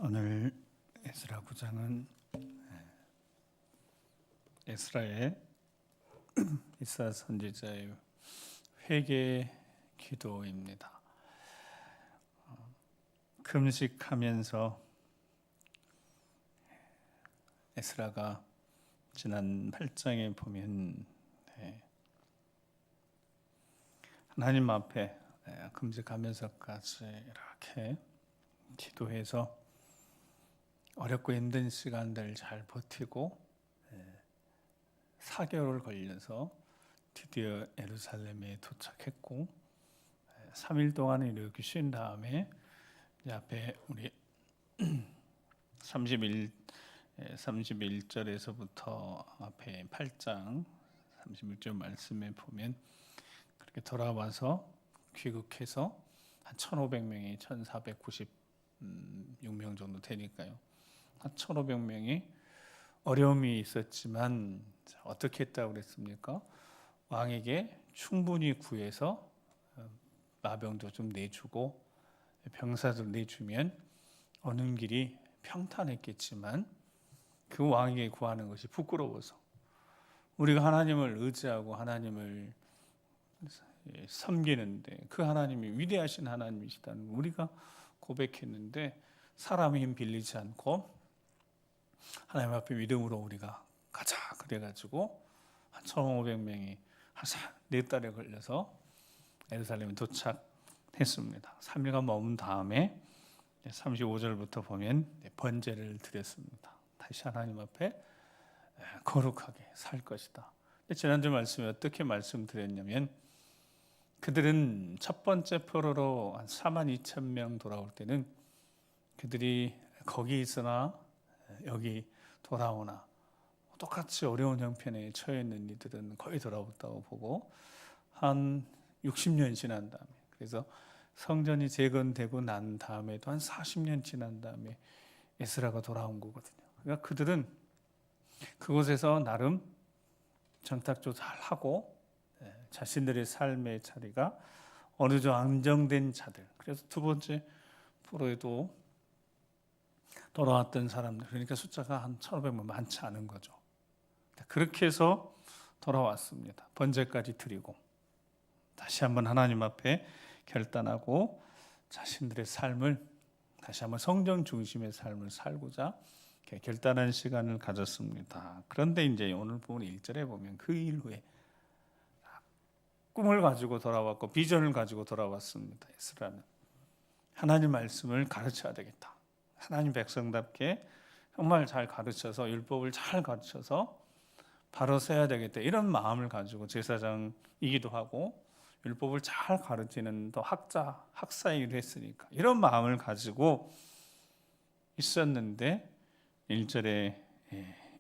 오늘 에스라 9장은 에스라의 이사 선지자의 회개 기도입니다. 금식하면서 에스라가 지난 8장에 보면 하나님 앞에 금식하면서까지 이렇게 기도해서 어렵고 힘든 시간들 잘 버티고 4개월 걸려서 드디어 예루살렘에 도착했고 3일 동안 이렇게 쉰 다음에 앞에 우리 31절에서부터 앞에 8장 31절 말씀에 보면 그렇게 돌아와서 귀국해서 한 1,500명이 1,496명 정도 되니까요. 한 1,500명이 어려움이 있었지만 어떻게 했다고 그랬습니까? 왕에게 충분히 구해서 마병도 좀 내주고 병사도 내주면 오는 길이 평탄했겠지만 그 왕에게 구하는 것이 부끄러워서 우리가 하나님을 의지하고 하나님을 섬기는데 그 하나님이 위대하신 하나님이시다는 우리가 고백했는데 사람의 힘 빌리지 않고 하나님 앞에 믿음으로 우리가 가자 그래가지고 한 1,500명이 한 4달에 걸려서 예루살렘에 도착했습니다. 3일간 머문 다음에 35절부터 보면 번제를 드렸습니다. 다시 하나님 앞에 거룩하게 살 것이다. 지난주 말씀에 어떻게 말씀드렸냐면 그들은 첫 번째 포로로 한 42,000명 돌아올 때는 그들이 거기 있으나 여기 돌아오나 똑같이 어려운 형편에 처해 있는 이들은 거의 돌아왔다고 보고 한 60년 지난 다음에 그래서 성전이 재건되고 난 다음에도 한 40년 지난 다음에 에스라가 돌아온 거거든요. 그러니까 그들은 그곳에서 나름 정탁도 잘 하고 자신들의 삶의 자리가 어느 정도 안정된 자들. 그래서 두 번째 포로에도 돌아왔던 사람들, 그러니까 숫자가 한 1,500명 많지 않은 거죠. 그렇게 해서 돌아왔습니다. 번제까지 드리고 다시 한번 하나님 앞에 결단하고 자신들의 삶을 다시 한번 성령 중심의 삶을 살고자 결단한 시간을 가졌습니다. 그런데 이제 오늘 보면 1절에 보면 그 일 후에 꿈을 가지고 돌아왔고 비전을 가지고 돌아왔습니다. 에스라는 하나님 말씀을 가르쳐야 되겠다. 하나님 백성답게 정말 잘 가르쳐서 율법을 잘 가르쳐서 바로 세야 되겠다. 이런 마음을 가지고 제사장이기도 하고 율법을 잘 가르치는 또 학사이기도 했으니까 이런 마음을 가지고 있었는데 1절에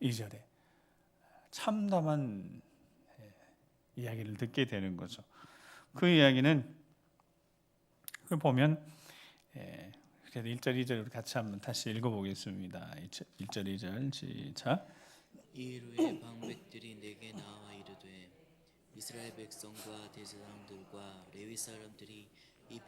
2절에 참담한 이야기를 듣게 되는 거죠. 그 이야기는 그걸 보면 1절 2절 같이 한번 다시 읽어보겠습니다. 1절 2절 시작. 이 일 후에 방백들이 내게 나와 이르되 이스라엘 백성과 대제사장들과 레위 사람들이 이에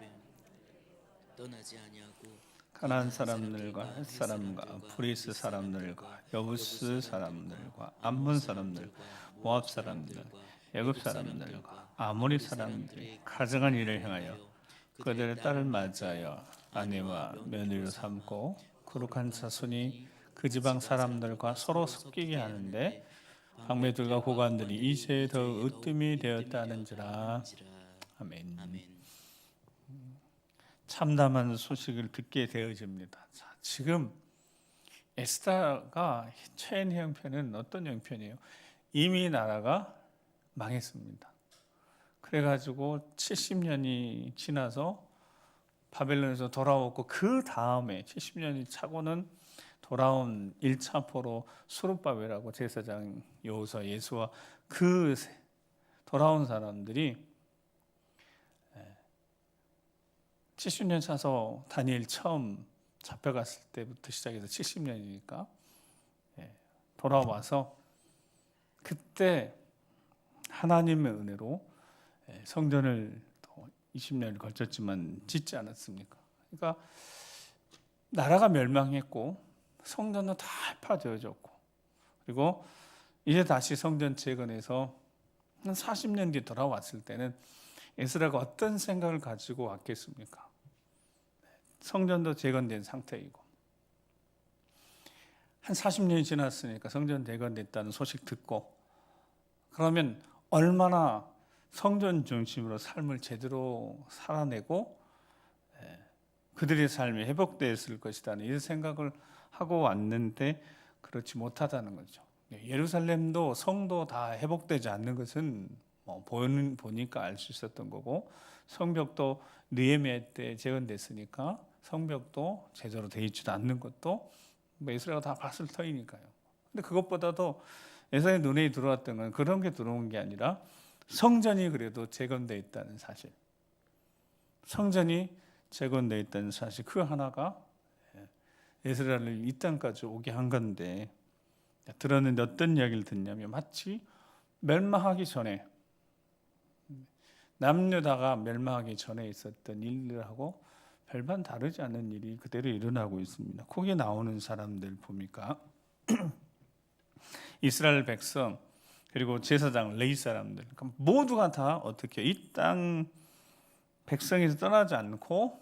떠나지 아니하고 가나안 사람들과 헷 사람과 브리스 사람들과 여부스 사람들과 암몬 사람들, 모압 사람들, 애굽 사람들과 아모리 사람들이 가증한 일을 행하여 그들의 딸을 맞이하여 아내와 며느리로 삼고 거룩한 자손이 그 지방 사람들과 서로 섞이게 하는데 방배들과 고관들이 이제 더 으뜸이 되었다는지라. 아멘. 참담한 소식을 듣게 되어집니다. 자, 지금 에스더가 처한 형편은 어떤 형편이에요? 이미 나라가 망했습니다. 그래가지고 70년이 지나서 바벨론에서 돌아왔고 그 다음에 70년이 차고는 돌아온 1차 포로 수룹바벨하고 제사장 여호수아 예수와 그 돌아온 사람들이 70년 차서 다니엘 처음 잡혀갔을 때부터 시작해서 70년이니까 돌아와서 그때 하나님의 은혜로 성전을 20년을 걸쳤지만 짓지 않았습니까? 그러니까 나라가 멸망했고 성전도 다 파져졌고, 그리고 이제 다시 성전 재건해서 한 40년 뒤 돌아왔을 때는 에스라가 어떤 생각을 가지고 왔겠습니까? 성전도 재건된 상태이고, 한 40년이 지났으니까 성전 재건됐다는 소식 듣고, 그러면 얼마나 성전 중심으로 삶을 제대로 살아내고 그들의 삶이 회복되었을 것이라는 이런 생각을 하고 왔는데 그렇지 못하다는 거죠. 예루살렘도 성도 다 회복되지 않는 것은 보니까 알 수 있었던 거고, 성벽도 느헤미야 때 재건됐으니까 성벽도 제대로 되어 있지도 않는 것도 이스라엘가 다 봤을 터이니까요. 근데 그것보다도 에서의 눈에 들어왔던 건 그런 게 들어온 게 아니라 성전이 그래도 재건되어 있다는 사실, 성전이 재건되어 있다는 사실, 그 하나가 이스라엘을 이 땅까지 오게 한 건데, 들었는데 어떤 이야기를 듣냐면 마치 멸망하기 전에, 남유다가 멸망하기 전에 있었던 일들하고 별반 다르지 않은 일이 그대로 일어나고 있습니다. 거기에 나오는 사람들 보니까 이스라엘 백성, 그리고 제사장, 레위 사람들, 모두가 다 어떻게 이 땅 백성에서 떠나지 않고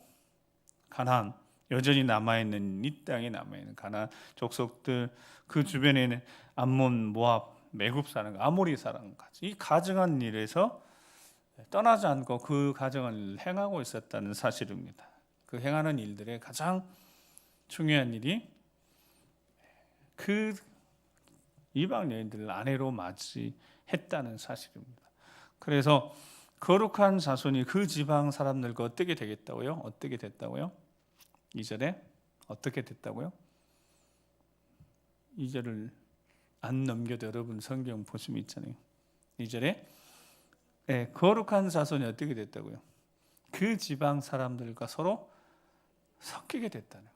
가나안, 여전히 남아있는 이 땅에 남아있는 가나안 족속들, 그 주변에는 암몬, 모압, 매굽 사람, 아모리 사람까지 이 가증한 일에서 떠나지 않고 그 가정을 행하고 있었다는 사실입니다. 그 행하는 일들의 가장 중요한 일이 그 이방 여인들을 아내로 맞이했다는 사실입니다. 그래서 거룩한 자손이 그 지방 사람들과 어떻게 되겠다고요? 어떻게 됐다고요? 2절에 어떻게 됐다고요? 2절을 안 넘겨도 여러분 성경 보시면 있잖아요. 2절에 거룩한 자손이 어떻게 됐다고요? 그 지방 사람들과 서로 섞이게 됐다는.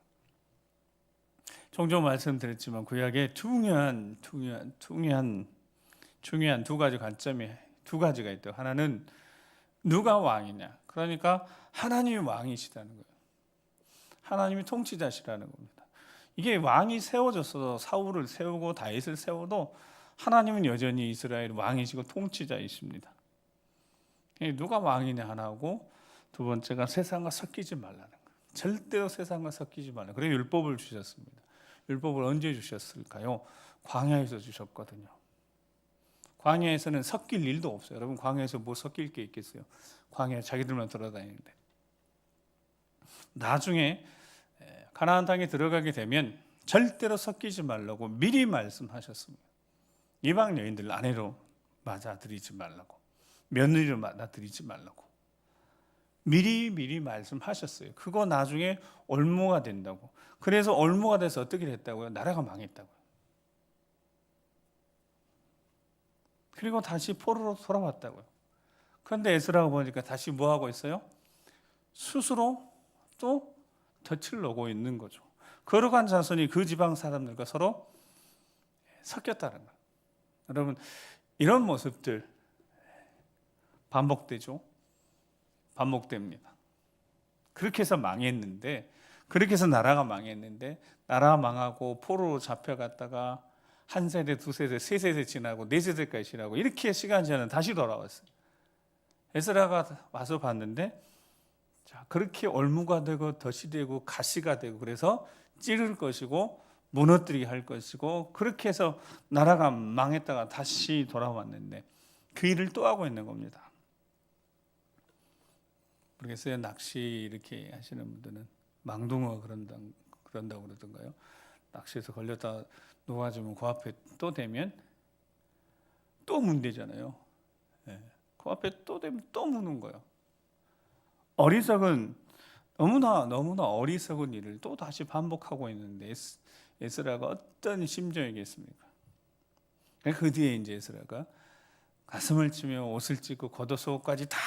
종종 말씀드렸지만 구약에 중요한 두 가지 관점이 두 가지가 있대요. 하나는 누가 왕이냐, 그러니까 하나님이 왕이시다는 거예요. 하나님이 통치자시라는 겁니다. 이게 왕이 세워졌어도, 사울을 세우고 다윗을 세워도 하나님은 여전히 이스라엘 왕이시고 통치자이십니다. 누가 왕이냐 하나고, 두 번째가 세상과 섞이지 말라는 거예요. 절대로 세상과 섞이지 말라. 그래서 율법을 주셨습니다. 율법을 언제 주셨을까요? 광야에서 주셨거든요. 광야에서는 섞일 일도 없어요. 여러분, 광야에서 뭐 섞일 게 있겠어요? 광야에 자기들만 돌아다니는데. 나중에 가나안 땅에 들어가게 되면 절대로 섞이지 말라고 미리 말씀하셨습니다. 이방 여인들 아내로 맞아들이지 말라고, 며느리로 맞아들이지 말라고 미리 말씀하셨어요. 그거 나중에 올무가 된다고. 그래서 올무가 돼서 어떻게 됐다고요? 나라가 망했다고요. 그리고 다시 포로로 돌아왔다고요. 그런데 에스라가 보니까 다시 뭐 하고 있어요? 스스로 또 덫을 놓고 있는 거죠. 거룩한 자손이 그 지방 사람들과 서로 섞였다는 거예요. 여러분, 이런 모습들 반복되죠. 반복됩니다. 그렇게 해서 망했는데, 그렇게 해서 나라가 망했는데, 나라가 망하고 포로로 잡혀갔다가 한 세대, 두 세대, 세 세대 지나고 네 세대까지 지나고 이렇게 시간이 지나면 다시 돌아왔어요. 에스라가 와서 봤는데, 자, 그렇게 올무가 되고 덫이 되고 가시가 되고, 그래서 찌를 것이고 무너뜨리게 할 것이고, 그렇게 해서 나라가 망했다가 다시 돌아왔는데 그 일을 또 하고 있는 겁니다. 모르겠어요. 낚시 이렇게 하시는 분들은 망둥어 그런다고 그러던가요? 낚시에서 걸렸다 놓아주면 그 앞에 또 되면 또 문대잖아요. 그 앞에 또 되면 또 무는 거예요. 어리석은, 너무나 어리석은 일을 또 다시 반복하고 있는데 에스라가 어떤 심정이겠습니까? 그 뒤에 이제 에스라가 가슴을 치며 옷을 찢고 겉옷까지 다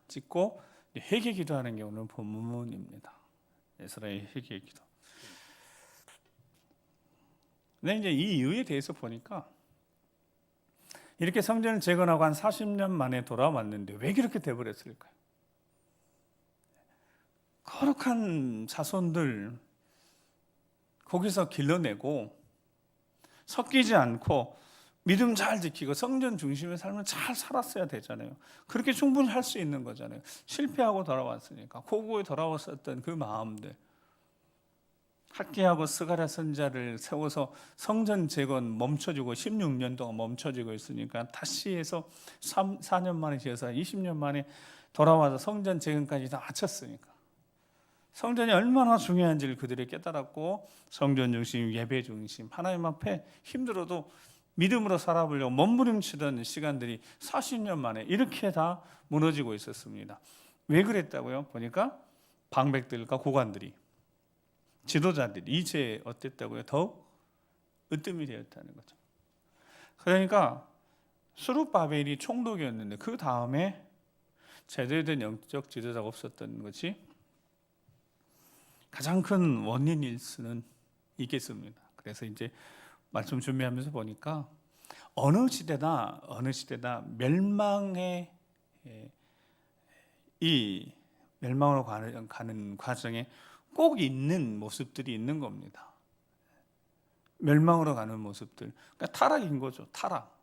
찢고 회개 기도하는 게 오늘 본문입니다. 에스라의 회개 기도. 근데 이제 이 이유에 대해서 보니까 이렇게 성전을 재건하고 한 40년 만에 돌아왔는데 왜 그렇게 돼버렸을까요? 거룩한 자손들, 거기서 길러내고 섞이지 않고 믿음 잘 지키고 성전 중심의 삶을 잘 살았어야 되잖아요. 그렇게 충분히 할 수 있는 거잖아요. 실패하고 돌아왔으니까. 고국에 돌아왔었던 그 마음들, 학기하고 스가랴 선자를 세워서 성전 재건 멈춰주고 16년 동안 멈춰지고 있으니까 다시 해서 4년 만에 지어서 20년 만에 돌아와서 성전 재건까지 다 마쳤으니까 성전이 얼마나 중요한지를 그들이 깨달았고 성전 중심, 예배 중심, 하나님 앞에 힘들어도 믿음으로 살아보려고 몸부림치던 시간들이 40년 만에 이렇게 다 무너지고 있었습니다. 왜 그랬다고요? 보니까 방백들과 고관들이, 지도자들이 이제 어땠다고요? 더욱 으뜸이 되었다는 거죠. 그러니까 수룹바벨이 총독이었는데 그 다음에 제대로 된 영적 지도자가 없었던 것이 가장 큰 원인일 수는 있겠습니다. 그래서 이제 말씀 준비하면서 보니까 어느 시대나 멸망의 이 멸망으로 가는 과정에 꼭 있는 모습들이 있는 겁니다. 멸망으로 가는 모습들. 그러니까 타락인 거죠. 타락.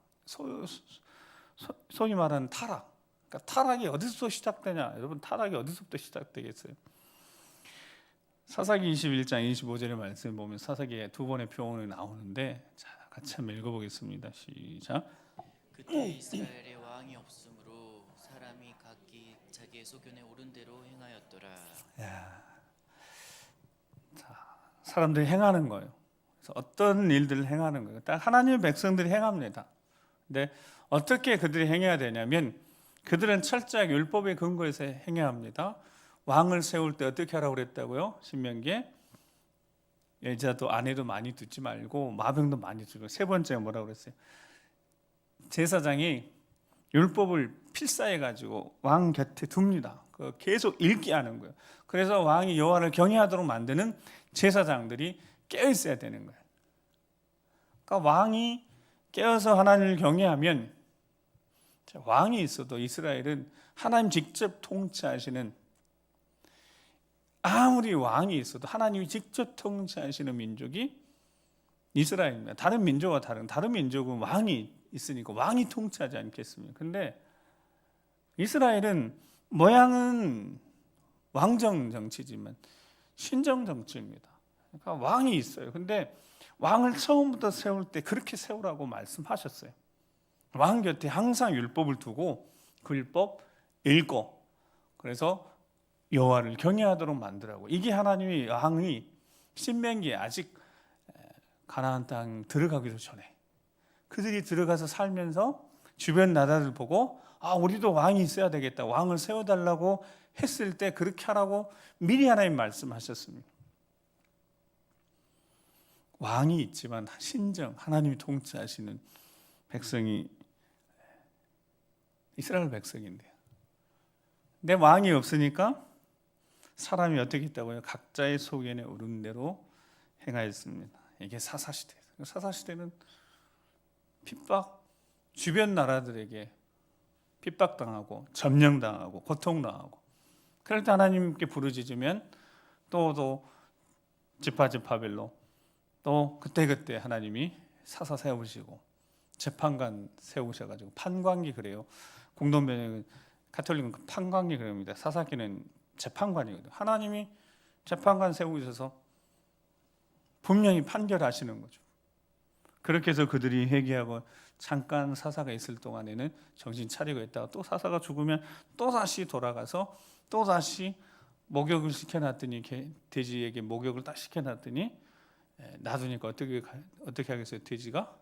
소위 말하는 타락. 그러니까 타락이 어디서 시작되냐? 여러분, 타락이 어디서부터 시작되겠어요? 사사기 21장 25절의 말씀을 보면 사사기에 두 번의 표현이 나오는데, 자, 같이 한번 읽어보겠습니다. 시작. 그때 이스라엘에 왕이 없으므로 사람이 각기 자기의 소견에 옳은 대로 행하였더라. 사람들이 행하는 거예요. 그래서 어떤 일들을 행하는 거예요. 딱 하나님의 백성들이 행합니다. 근데 어떻게 그들이 행해야 되냐면 그들은 철저하게 율법의 근거에서 행해야 합니다. 왕을 세울 때 어떻게 하라고 그랬다고요? 신명기에 여자도 아내도 많이 두지 말고 마병도 많이 두고, 세 번째가 뭐라고 그랬어요? 제사장이 율법을 필사해 가지고 왕 곁에 둡니다. 계속 읽게 하는 거예요. 그래서 왕이 여호와를 경외하도록 만드는 제사장들이 깨어 있어야 되는 거예요. 그러니까 왕이 깨어서 하나님을 경외하면, 왕이 있어도 이스라엘은 하나님 직접 통치하시는, 아무리 왕이 있어도 하나님이 직접 통치하시는 민족이 이스라엘입니다. 다른 민족과 다른 민족은 왕이 있으니까 왕이 통치하지 않겠습니까? 근데 이스라엘은 모양은 왕정 정치지만 신정 정치입니다. 그러니까 왕이 있어요. 근데 왕을 처음부터 세울 때 그렇게 세우라고 말씀하셨어요. 왕 곁에 항상 율법을 두고 그 율법 읽고, 그래서 여호와를 경외하도록 만들라고. 이게 하나님의 왕이 신명기에 아직 가나안 땅 들어가기도 전에 그들이 들어가서 살면서 주변 나라를 보고, 우리도 왕이 있어야 되겠다, 왕을 세워달라고 했을 때 그렇게 하라고 미리 하나님 말씀하셨습니다. 왕이 있지만 신정, 하나님이 통치하시는 백성이 이스라엘 백성인데요. 근데 왕이 없으니까 사람이 어떻게 했다고요? 각자의 소견에 오른 대로 행하였습니다. 이게 사사시대예요. 사사시대는 핍박, 주변 나라들에게 핍박당하고 점령당하고 고통당하고, 그럴 때 하나님께 부르짖으면 또 지파별로 또 그때 하나님이 사사 세우시고 재판관 세우셔가지고, 판관기 그래요. 공동번역은 가톨릭은 판관기 그럽니다. 사사기는 재판관이거든요. 하나님이 재판관 세우셔서 분명히 판결하시는 거죠. 그렇게 해서 그들이 회개하고 잠깐 사사가 있을 동안에는 정신 차리고 있다가 또 사사가 죽으면 또 다시 돌아가서 또 다시 목욕을 시켜놨더니, 돼지에게 목욕을 딱 시켜놨더니 놔두니까 어떻게 하겠어요? 돼지가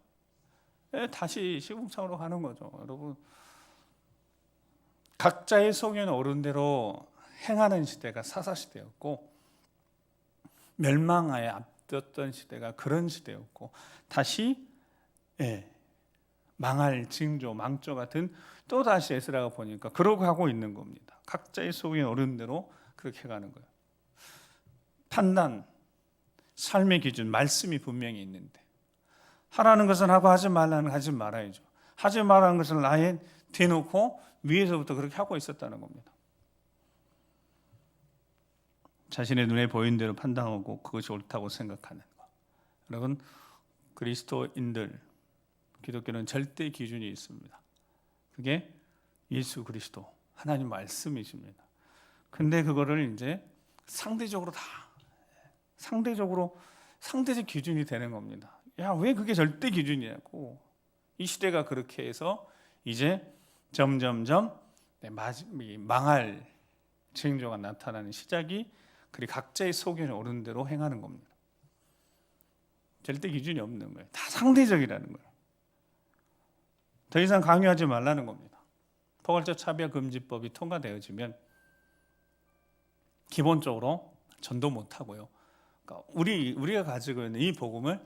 다시 시궁창으로 가는 거죠. 여러분, 각자의 소견에 오른 대로 행하는 시대가 사사시대였고, 멸망하에 앞뒀던 시대가 그런 시대였고, 다시 망할 징조, 망조 같은 또다시 에스라가 보니까 그러고 하고 있는 겁니다. 각자의 소견에 오른 대로 그렇게 가는 거예요. 판단, 삶의 기준, 말씀이 분명히 있는데 하라는 것은 하고 하지 말라는 건 하지 말아야죠. 하지 말라는 것을 아예 대놓고 위에서부터 그렇게 하고 있었다는 겁니다. 자신의 눈에 보이는 대로 판단하고 그것이 옳다고 생각하는 것. 여러분, 그리스도인들, 기독교는 절대 기준이 있습니다. 그게 예수 그리스도, 하나님 말씀이십니다. 근데 그거를 이제 상대적 기준이 되는 겁니다. 야, 왜 그게 절대 기준이냐고. 이 시대가 그렇게 해서 이제 점점점 망할 징조가 나타나는 시작이 그리 각자의 소견에 오른 대로 행하는 겁니다. 절대 기준이 없는 거예요. 다 상대적이라는 거예요. 더 이상 강요하지 말라는 겁니다. 포괄적 차별금지법이 통과되어지면 기본적으로 전도 못하고요. 그러니까 우리가 가지고 있는 이 복음을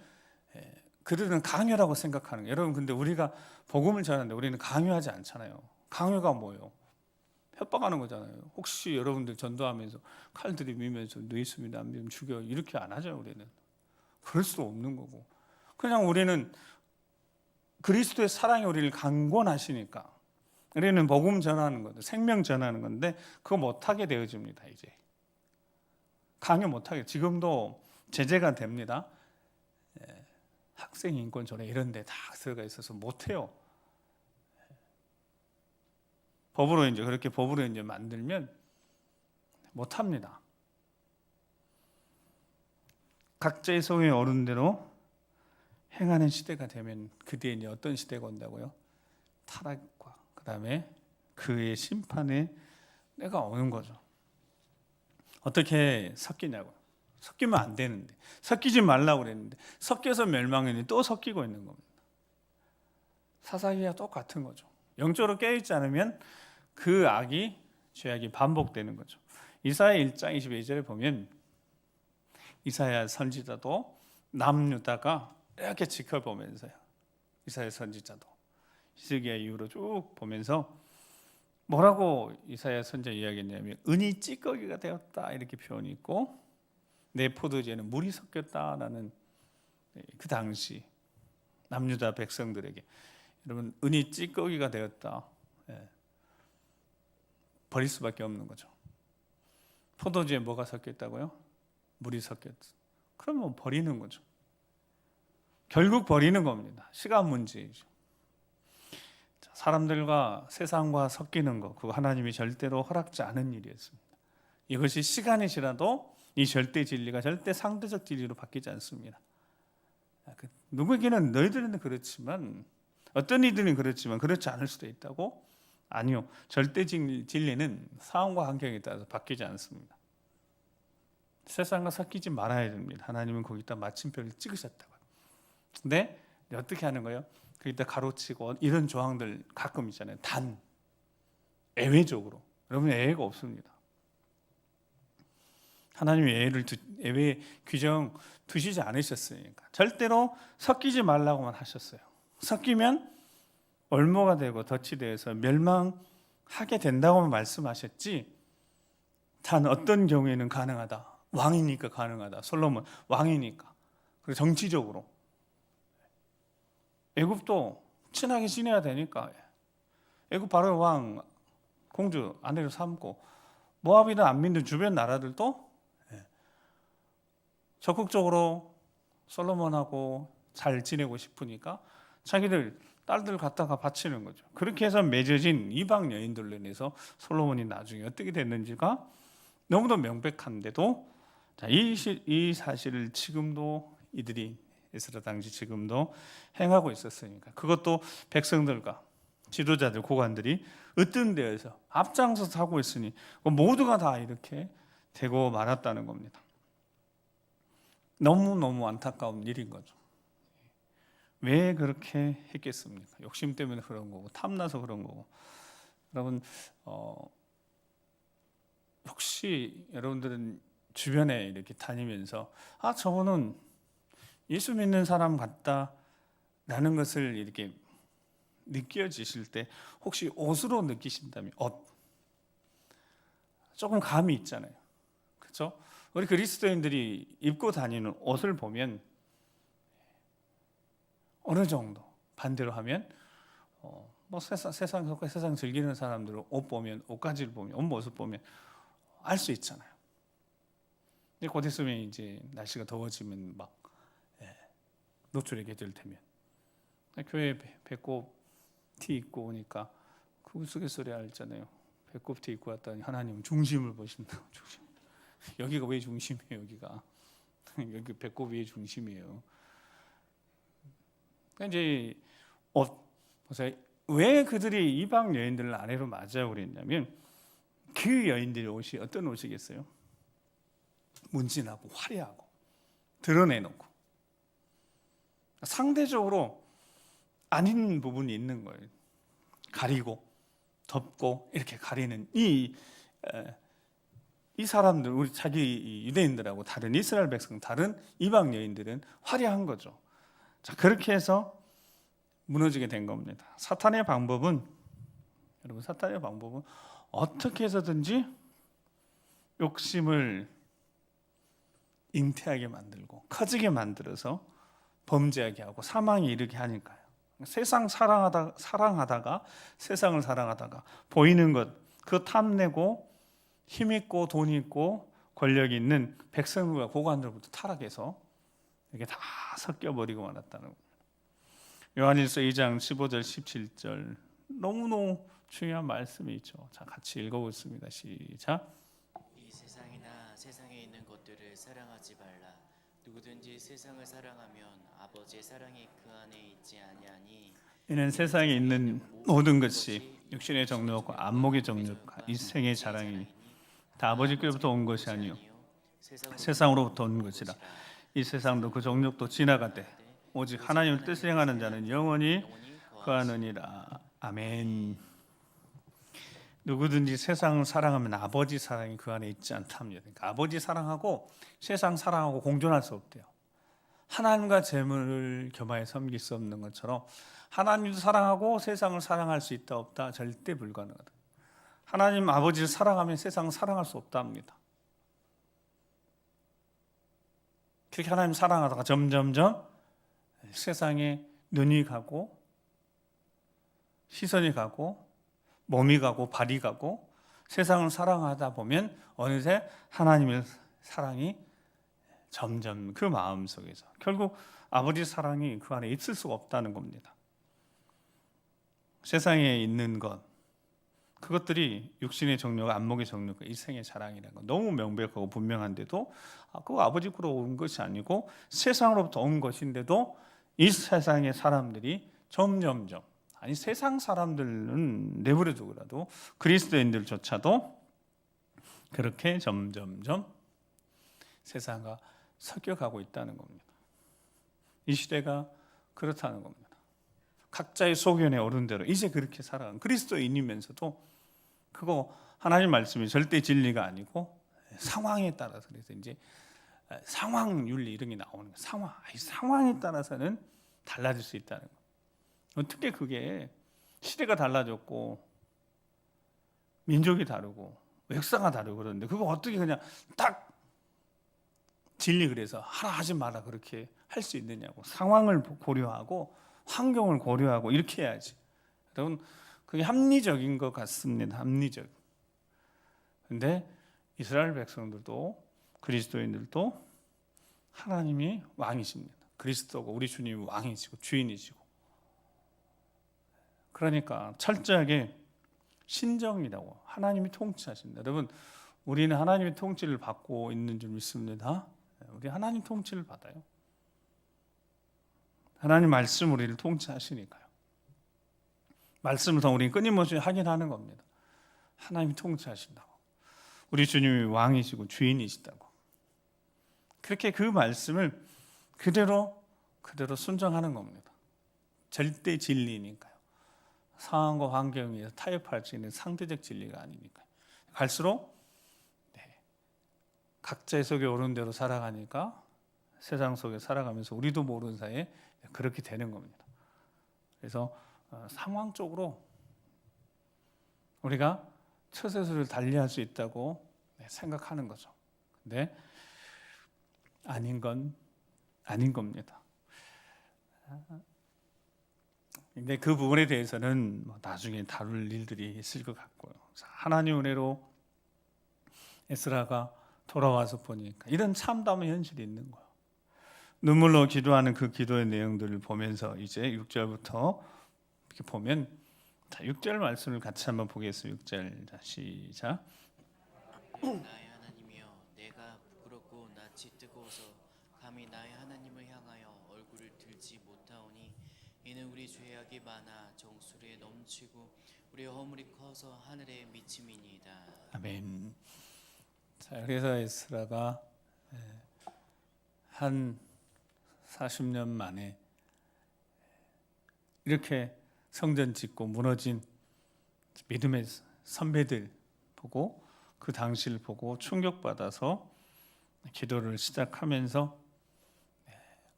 그들은 강요라고 생각하는 거예요. 여러분, 근데 우리가 복음을 전하는데 우리는 강요하지 않잖아요. 강요가 뭐예요? 협박하는 거잖아요. 혹시 여러분들 전도하면서 칼 들이밀면서 너 예수님 안 믿으면 죽여, 이렇게 안 하죠. 우리는 그럴 수도 없는 거고, 그냥 우리는 그리스도의 사랑이 우리를 강권하시니까 우리는 복음 전하는 건데, 생명 전하는 건데 그거 못하게 되어집니다. 이제 강요 못하게. 지금도 제재가 됩니다. 학생 인권 조례 이런 데 다 들어가 있어서 못해요. 법으로 이제 만들면 못합니다. 각자의 소유에 오른 대로 행하는 시대가 되면 그 뒤에 이제 어떤 시대가 온다고요? 타락과 그 다음에 그의 심판의 때가 오는 거죠. 어떻게 섞이냐고요? 섞이면 안 되는데, 섞이지 말라고 그랬는데 섞여서 멸망했는데 또 섞이고 있는 겁니다. 사사기와 똑같은 거죠. 영적으로 깨어있지 않으면 그 악이, 죄악이 반복되는 거죠. 이사야 1장 22절에 보면 이사야 선지자도 남유다가 이렇게 지켜보면서요, 이사야 선지자도 히스기야 이후로 쭉 보면서 뭐라고 이사야 선지자 이야기했냐면, 은이 찌꺼기가 되었다 이렇게 표현이 있고, 내 포도주에는 물이 섞였다라는, 그 당시 남유다 백성들에게, 여러분, 은이 찌꺼기가 되었다, 버릴 수밖에 없는 거죠. 포도주에 뭐가 섞였다고요? 물이 섞였다. 그러면 버리는 거죠. 결국 버리는 겁니다. 시간 문제이죠. 사람들과 세상과 섞이는 것, 그거 하나님이 절대로 허락지 않은 일이었습니다. 이것이 시간이 지나도 이 절대 진리가 절대 상대적 진리로 바뀌지 않습니다. 누구에게는, 너희들은 그렇지만, 어떤 이들은 그렇지만 그렇지 않을 수도 있다고? 아니요. 절대 진리는 상황과 환경에 따라서 바뀌지 않습니다. 세상과 섞이지 말아야 됩니다. 하나님은 거기다 마침표를 찍으셨다고요. 근데 어떻게 하는 거예요? 거기다 가로치고 이런 조항들 가끔 있잖아요. 단, 예외적으로. 여러분, 예외가 없습니다. 하나님이 예외 규정 두시지 않으셨으니까. 절대로 섞이지 말라고만 하셨어요. 섞이면 올무가 되고 덫이 되어서 멸망하게 된다고만 말씀하셨지, 단 어떤 경우에는 가능하다. 왕이니까 가능하다. 솔로몬 왕이니까. 그리고 정치적으로 애굽도 친하게 지내야 되니까 애굽 바로 왕 공주 아내로 삼고, 모압이든 안민든 주변 나라들도 적극적으로 솔로몬하고 잘 지내고 싶으니까 자기들 딸들 갖다가 바치는 거죠. 그렇게 해서 맺어진 이방 여인들로 인해서 솔로몬이 나중에 어떻게 됐는지가 너무도 명백한데도, 이 사실을 지금도 이들이 에스라 당시 지금도 행하고 있었으니까, 그것도 백성들과 지도자들, 고관들이 으뜸 되어서 앞장서서 하고 있으니 모두가 다 이렇게 되고 말았다는 겁니다. 너무너무 안타까운 일인 거죠. 왜 그렇게 했겠습니까? 욕심 때문에 그런 거고, 탐나서 그런 거고. 여러분, 혹시 여러분들은 주변에 이렇게 다니면서 저분은 예수 믿는 사람 같다라는 것을 이렇게 느껴지실 때 혹시 옷으로 느끼신다면, 옷, 조금 감이 있잖아요. 그렇죠? 우리 그리스도인들이 입고 다니는 옷을 보면 어느 정도, 반대로 하면 뭐 세상 즐기는 사람들 옷 보면, 옷가지를 보면, 옷 모습 보면 알 수 있잖아요. 근데 곧 있으면 이제 날씨가 더워지면 막 노출의 계절 되면 교회 배꼽 티 입고 오니까 그 우스갯소리 알잖아요. 배꼽 티 입고 왔더니 하나님은 중심을 보신다고. 중심. 여기가 왜 중심이에요? 여기가 여기 배꼽 위에 중심이에요. 그러니까 이제 보세요. 왜 그들이 이방 여인들을 아내로 맞이하고 그랬냐면 그 여인들의 옷이 어떤 옷이겠어요? 문진하고 화려하고 드러내놓고 상대적으로 아닌 부분이 있는 거예요. 가리고 덮고 이렇게 가리는 이 사람들, 우리 자기 유대인들하고 다른 이스라엘 백성, 다른 이방 여인들은 화려한 거죠. 자, 그렇게 해서 무너지게 된 겁니다. 사탄의 방법은 어떻게 해서든지 욕심을 잉태하게 만들고 커지게 만들어서 범죄하게 하고 사망에 이르게 하니까요. 세상을 사랑하다가 보이는 것, 그 탐내고 힘 있고 돈 있고 권력 있는 백성들과 고관들부터 타락해서 이게 다 섞여버리고 말았다는 겁니다. 요한일서 2장 15절 17절 너무너무 중요한 말씀이 있죠. 자, 같이 읽어보겠습니다. 시작. 이 세상이나 세상에 있는 것들을 사랑하지 말라. 누구든지 세상을 사랑하면 아버지의 사랑이 그 안에 있지 아니하니 이는 세상에 있는 모든 것이 육신의 정욕과 안목의 정욕과 이 생의 자랑이니 다 아버지께로부터 온 것이 아니요 세상으로부터 온 것이라. 이 세상도 그 정욕도 지나가되 오직 하나님의 뜻을 행하는 자는 영원히 거하느니라. 아멘. 누구든지 세상을 사랑하면 아버지 사랑이 그 안에 있지 않답니다. 그러니까 아버지 사랑하고 세상 사랑하고 공존할 수 없대요. 하나님과 재물을 겸하여 섬길 수 없는 것처럼 하나님도 사랑하고 세상을 사랑할 수 있다 없다 절대 불가능하다. 하나님 아버지를 사랑하면 세상을 사랑할 수 없답니다. 그렇게 하나님 사랑하다가 점점점 세상에 눈이 가고 시선이 가고 몸이 가고 발이 가고 세상을 사랑하다 보면 어느새 하나님의 사랑이 점점 그 마음속에서 결국 아버지 사랑이 그 안에 있을 수가 없다는 겁니다. 세상에 있는 것, 그것들이 육신의 정욕, 안목의 정욕, 일생의 자랑이라는 건 너무 명백하고 분명한데도 그거 아버지께로 온 것이 아니고 세상으로부터 온 것인데도 이 세상의 사람들이 점점점, 아니 세상 사람들은 내버려 두고라도 그리스도인들조차도 그렇게 점점점 세상과 섞여가고 있다는 겁니다. 이 시대가 그렇다는 겁니다. 각자의 소견에 오른 대로 이제 그렇게 살아가는 그리스도인이면서도 그거 하나님 말씀이 절대 진리가 아니고 상황에 따라서, 그래서 이제 상황윤리 이런 게 나오는 거예요. 상황에 따라서는 달라질 수 있다는 거예요. 어떻게 그게 시대가 달라졌고 민족이 다르고 역사가 다르고 그러는데 그거 어떻게 그냥 딱 진리 그래서 하라 하지 마라 그렇게 할 수 있느냐고. 상황을 고려하고 환경을 고려하고 이렇게 해야지. 여러분 그게 합리적인 것 같습니다. 합리적. 근데 이스라엘 백성들도 그리스도인들도 하나님이 왕이십니다. 그리스도가 우리 주님이 왕이시고 주인이시고. 그러니까 철저하게 신정이라고 하나님이 통치하십니다. 여러분 우리는 하나님의 통치를 받고 있는 줄 믿습니다. 우리 하나님 통치를 받아요. 하나님 말씀 우리를 통치하시니까요. 말씀을 통해 우리는 끊임없이 확인하는 겁니다. 하나님이 통치하신다고. 우리 주님이 왕이시고 주인이시다고. 그렇게 그 말씀을 그대로 순종하는 겁니다. 절대 진리니까요. 상황과 환경에 타협할 수 있는 상대적 진리가 아니니까요. 갈수록 각자의 속에 오른 대로 살아가니까 세상 속에 살아가면서 우리도 모르는 사이에 그렇게 되는 겁니다. 그래서 상황적으로 우리가 처세술을 달리할 수 있다고 생각하는 거죠. 근데 아닌 건 아닌 겁니다. 근데 그 부분에 대해서는 나중에 다룰 일들이 있을 것 같고요. 하나님 은혜로 에스라가 돌아와서 보니까 이런 참담한 현실이 있는 거예요. 눈물로 기도하는 그 기도의 내용들을 보면서 이제 6절부터 이렇게 보면, 자, 6절 말씀을 같이 한번 보겠습니다. 6절, 자, 시작. 나의 하나님이여, 내가 부끄럽고 낯이 뜨거워서 감히 나의 하나님을 향하여 얼굴을 들지 못하오니 이는 우리 죄악이 많아 정수리에 넘치고 우리 허물이 커서 하늘에 미침이니이다. 아멘. 자, 그래서 에스라가 한 40년 만에 이렇게 성전 짓고 무너진 믿음의 선배들 보고, 그 당시를 보고 충격받아서 기도를 시작하면서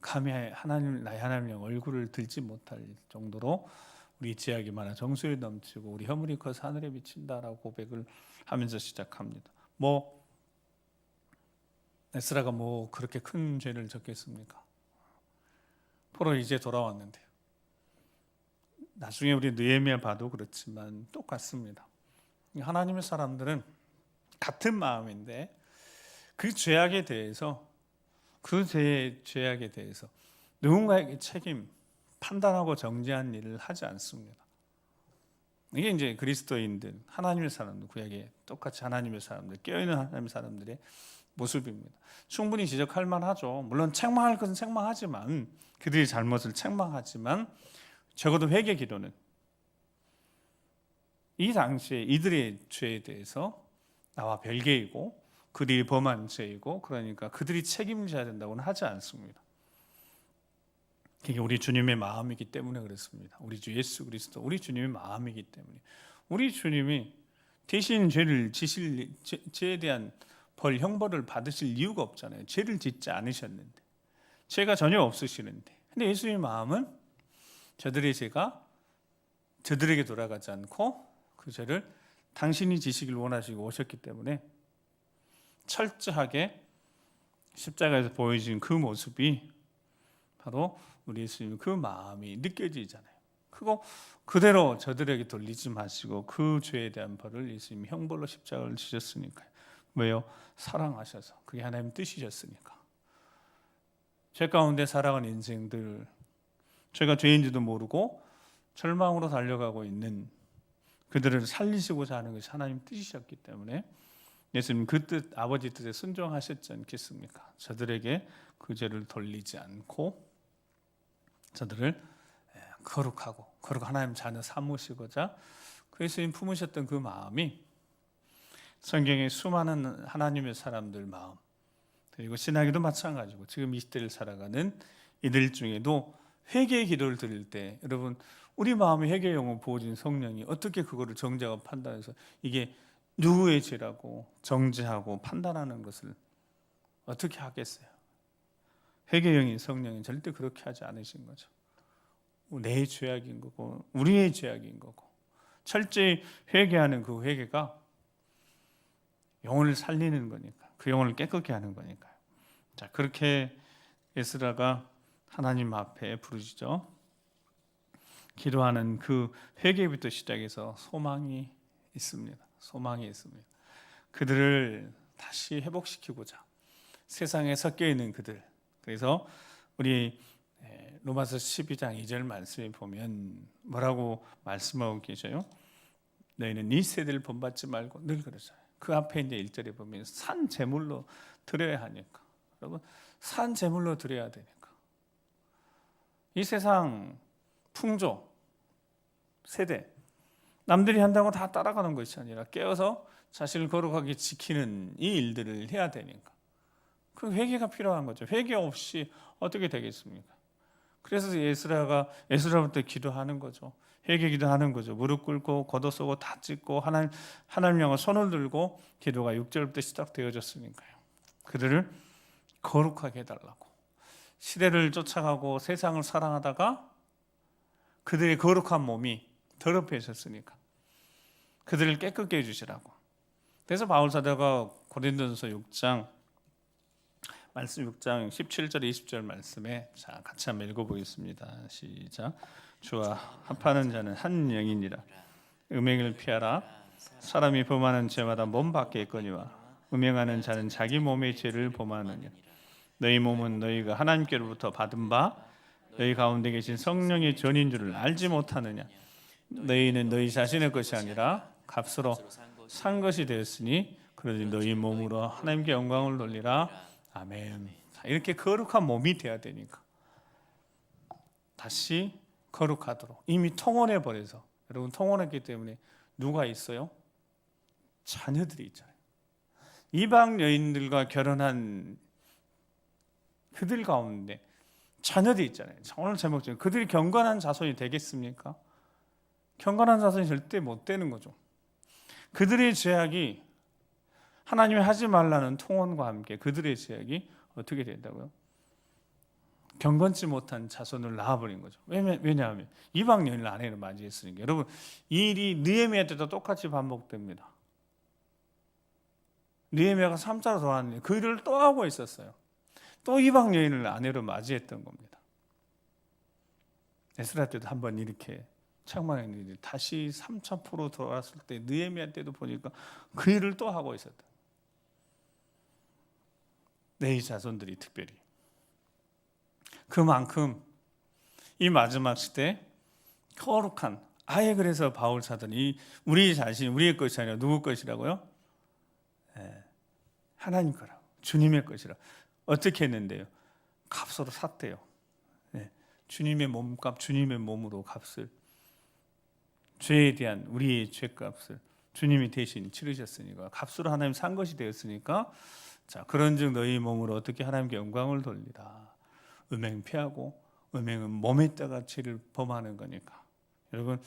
감히 하나님, 나의 하나님의 얼굴을 들지 못할 정도로 우리 죄악이 많아 정수에 넘치고 우리 허물이 커서 하늘에 미친다라고 고백을 하면서 시작합니다. 에스라가 그렇게 큰 죄를 졌겠습니까? 포로 이제 돌아왔는데요. 나중에 우리 느헤미야 봐도 그렇지만 똑같습니다. 하나님의 사람들은 같은 마음인데 그 죄악에 대해서, 그 죄악에 대해서 누군가에게 판단하고 정죄한 일을 하지 않습니다. 이게 이제 그리스도인들, 하나님의 사람들, 구약에 똑같이 하나님의 사람들, 깨어있는 하나님의 사람들의 모습입니다. 충분히 지적할 만하죠. 물론 책망할 것은 책망하지만, 그들의 잘못을 책망하지만, 적어도 회개 기도는 이 당시에 이들의 죄에 대해서 나와 별개이고 그들이 범한 죄이고, 그러니까 그들이 책임져야 된다고는 하지 않습니다. 그게 우리 주님의 마음이기 때문에 그렇습니다. 우리 주 예수 그리스도, 우리 주님의 마음이기 때문에, 우리 주님이 대신 죄에 대한 형벌을 받으실 이유가 없잖아요. 죄를 짓지 않으셨는데, 죄가 전혀 없으시는데. 근데 예수의 마음은 저들의 죄가 저들에게 돌아가지 않고 그 죄를 당신이 지시길 원하시고 오셨기 때문에 철저하게 십자가에서 보여진 그 모습이 바로 우리 예수님 그 마음이 느껴지잖아요. 그거 그대로 저들에게 돌리지 마시고 그 죄에 대한 벌을 예수님이 형벌로 십자가를 지셨으니까요. 왜요? 사랑하셔서, 그게 하나님 뜻이셨으니까. 죄 가운데 살아간 인생들, 죄가 죄인지도 모르고 절망으로 달려가고 있는 그들을 살리시고자 하는 것이 하나님 뜻이셨기 때문에 예수님 그 뜻, 아버지 뜻에 순종하셨지 않겠습니까? 저들에게 그 죄를 돌리지 않고 저들을 거룩하고 하나님 자녀 삼으시고자 그 예수님 품으셨던 그 마음이 성경의 수많은 하나님의 사람들 마음, 그리고 신학에도 마찬가지고 지금 이 시대를 살아가는 이들 중에도 회개의 기도를 드릴 때, 여러분, 우리 마음에 회개의 영을 부어진 성령이 어떻게 그거를 정죄하고 판단해서 이게 누구의 죄라고 정죄하고 판단하는 것을 어떻게 하겠어요? 회개의 영인 성령이 절대 그렇게 하지 않으신 거죠. 내 죄악인 거고 우리의 죄악인 거고, 철저히 회개하는 그 회개가 영혼을 살리는 거니까, 그 영혼을 깨끗게 하는 거니까요. 자, 그렇게 에스라가 하나님 앞에 부르짖어 기도하는 그 회개부터 시작해서 소망이 있습니다. 소망이 있습니다. 그들을 다시 회복시키고자 세상에 섞여 있는 그들. 그래서 우리 로마서 12장 2절 말씀에 보면 뭐라고 말씀하고 계셔요? 너희는 이 세대를 본받지 말고, 늘 그러잖아요. 그 앞에 이제 1절에 보면 산 제물로 드려야 하니까. 여러분, 산 제물로 드려야 되니까. 이 세상 풍조, 세대, 남들이 한다고 다 따라가는 것이 아니라 깨어서 자신을 거룩하게 지키는 이 일들을 해야 되니까. 그 회개가 필요한 거죠. 회개 없이 어떻게 되겠습니까? 그래서 에스라부터 기도하는 거죠. 회개 기도하는 거죠. 무릎 꿇고 겉옷 쏘고 다 찢고 하나님 향해 손을 들고 기도가 6절부터 시작되어졌으니까요. 그들을 거룩하게 해달라고. 시대를 쫓아가고 세상을 사랑하다가 그들의 거룩한 몸이 더럽혀졌으니까 그들을 깨끗게 해주시라고. 그래서 바울 사도가 고린도전서 6장 말씀 6장 17절 20절 말씀에, 자, 같이 한번 읽어보겠습니다. 시작. 주와 합하는 자는 한 영이니라. 음행을 피하라. 사람이 범하는 죄마다 몸 밖에 있거니와 음행하는 자는 자기 몸의 죄를 범하느니라. 너희 몸은 너희가 하나님께로부터 받은 바 너희 가운데 계신 성령의 전인 줄을 알지 못하느냐. 너희는 너희 자신의 것이 아니라 값으로 산 것이 되었으니 그러니 너희 몸으로 하나님께 영광을 돌리라. 아멘. 이렇게 거룩한 몸이 되어야 되니까 다시 거룩하도록 이미 통혼해 버려서, 여러분 통혼했기 때문에 누가 있어요? 자녀들이 있잖아요. 이방 여인들과 결혼한 그들 가운데 자녀들이 있잖아요. 오늘 제목 중에 그들이 경건한 자손이 되겠습니까? 경건한 자손이 절대 못 되는 거죠. 그들의 죄악이 하나님이 하지 말라는 통혼과 함께 그들의 죄악이 어떻게 된다고요? 경건치 못한 자손을 낳아버린 거죠. 왜냐하면 이방 여인을 아내로 맞이했으니까. 여러분, 이 일이 느헤미야 때도 똑같이 반복됩니다. 느헤미야가 3차로 돌아왔는데 그 일을 또 하고 있었어요. 또 이방 여인을 아내로 맞이했던 겁니다. 에스라 때도 한번 이렇게 책망했는데 다시 3차 포로 돌아왔을 때 느헤미야 때도 보니까 그 일을 또 하고 있었다. 내 자손들이 특별히 그만큼 이 마지막 시대 거룩한, 아예 그래서 바울 사도는 우리 자신, 우리의 것이 아니라 누구 것이라고요? 하나님 거라고, 주님의 것이라. 어떻게 했는데요? 값으로 샀대요. 주님의 몸값, 주님의 몸으로 값을, 죄에 대한 우리의 죄값을 주님이 대신 치르셨으니까, 값으로 하나님 산 것이 되었으니까, 자, 그런즉 너희 몸으로 어떻게 하나님께 영광을 돌리라. 음행 피하고, 음행은 몸에다가 죄를 범하는 거니까. 여러분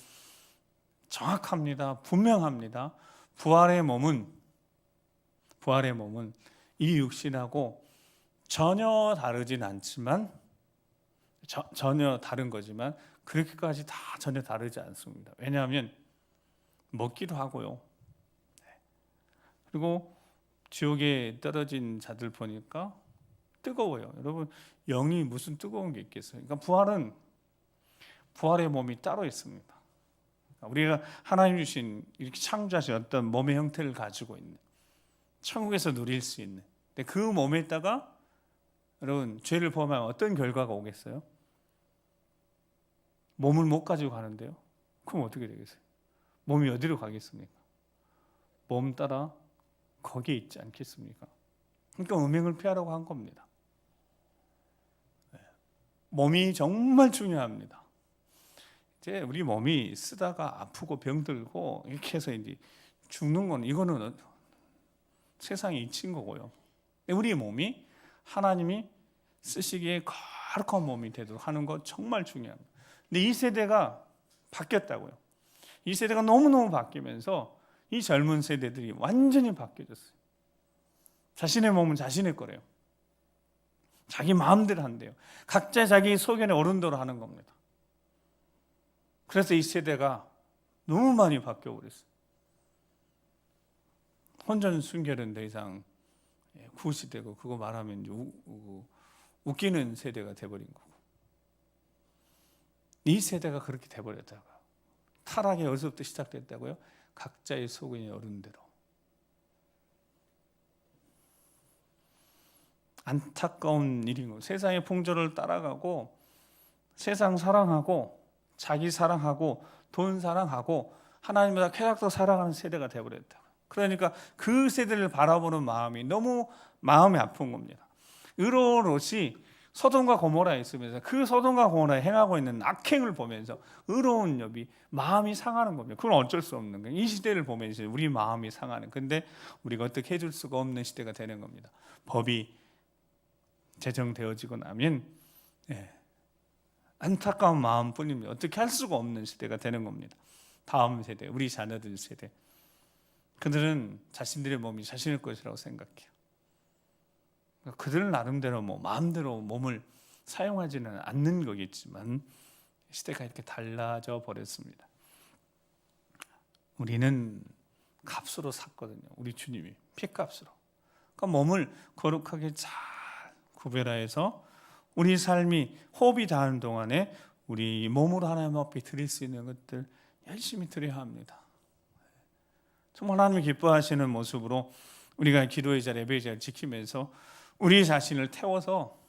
정확합니다. 분명합니다. 부활의 몸은 이 육신하고 전혀 다르진 않지만, 전혀 다른 거지만 그렇게까지 다 전혀 다르지 않습니다. 왜냐하면 먹기도 하고요. 그리고 지옥에 떨어진 자들 보니까 뜨거워요. 여러분, 영이 무슨 뜨거운 게 있겠어요? 그러니까 부활의 몸이 따로 있습니다. 우리가 하나님 주신 이렇게 창조하신 어떤 몸의 형태를 가지고 있는, 천국에서 누릴 수 있는, 근데 그 몸에다가 여러분 죄를 범하면 어떤 결과가 오겠어요? 몸을 못 가지고 가는데요. 그럼 어떻게 되겠어요? 몸이 어디로 가겠습니까? 몸 따라 거기에 있지 않겠습니까? 그러니까 음행을 피하라고 한 겁니다. 몸이 정말 중요합니다. 이제 우리 몸이 쓰다가 아프고 병들고 이렇게 해서 이제 죽는 건, 이거는 세상의 이치인 거고요. 우리 몸이 하나님이 쓰시기에 거룩한 몸이 되도록 하는 거 정말 중요합니다. 근데 이 세대가 바뀌었다고요. 이 세대가 너무너무 바뀌면서 이 젊은 세대들이 완전히 바뀌어졌어요. 자신의 몸은 자신의 거래요. 자기 마음대로 한대요. 각자 자기 소견에 오른 대로 하는 겁니다. 그래서 이 세대가 너무 많이 바뀌어버렸어요. 혼전 순결은 더 이상 구시되고, 그거 말하면 웃기는 세대가 돼버린 거고, 이 세대가 그렇게 돼버렸다고요. 타락이 어디서부터 시작됐다고요? 각자의 소견에 오른 대로. 안타까운 일인 거예요. 세상의 풍조를 따라가고, 세상 사랑하고, 자기 사랑하고, 돈 사랑하고, 하나님보다 쾌락도 사랑하는 세대가 되어버렸다. 그러니까 그 세대를 바라보는 마음이 너무 마음이 아픈 겁니다. 의로운 롯이 소돔과 고모라에 있으면서 그 소돔과 고모라에 행하고 있는 악행을 보면서 의로운 욥이 마음이 상하는 겁니다. 그건 어쩔 수 없는 거예요. 이 시대를 보면서 우리 마음이 상하는, 근데 우리가 어떻게 해줄 수가 없는 시대가 되는 겁니다. 법이 제정되어지고 나면 안타까운 마음뿐입니다. 어떻게 할 수가 없는 시대가 되는 겁니다. 다음 세대, 우리 자녀들 세대, 그들은 자신들의 몸이 자신의 것이라고 생각해요. 그들은 나름대로 마음대로 몸을 사용하지는 않는 거겠지만 시대가 이렇게 달라져 버렸습니다. 우리는 값으로 샀거든요. 우리 주님이 피값으로. 그러니까 몸을 거룩하게 잘 구별하여서 우리 삶이 호흡이 닿는 동안에 우리 몸으로 하나님 앞에 드릴 수 있는 것들 열심히 드려야 합니다. 정말 하나님이 기뻐하시는 모습으로 우리가 기도의 자리, 예배의 자리를 지키면서 우리 자신을 태워서